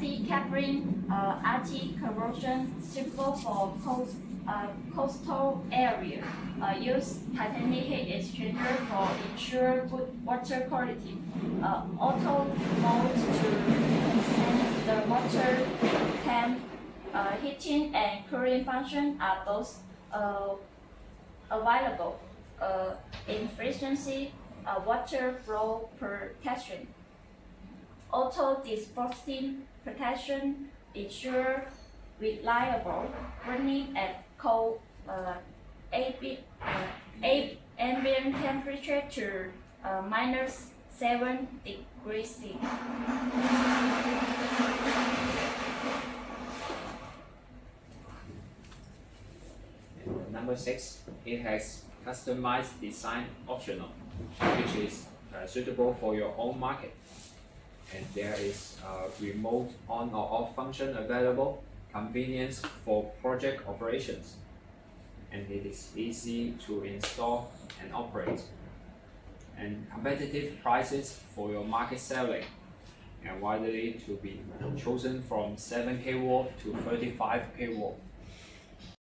anti-cabling, anti-corrosion, suitable for coastal area. Use titanium heat exchanger for ensure good water quality. Auto mode to extend the water tank. Heating and cooling function are both available. Efficiency, water flow protection. Auto defrosting protection ensure reliable running at cold ambient temperature to -7 degrees C. Number 6, it has customized design optional, which is suitable for your own market. And there is a remote on or off function available, convenience for project operations. And it is easy to install and operate. And competitive prices for your market selling, and widely to be chosen from 7 kW to 35 kW.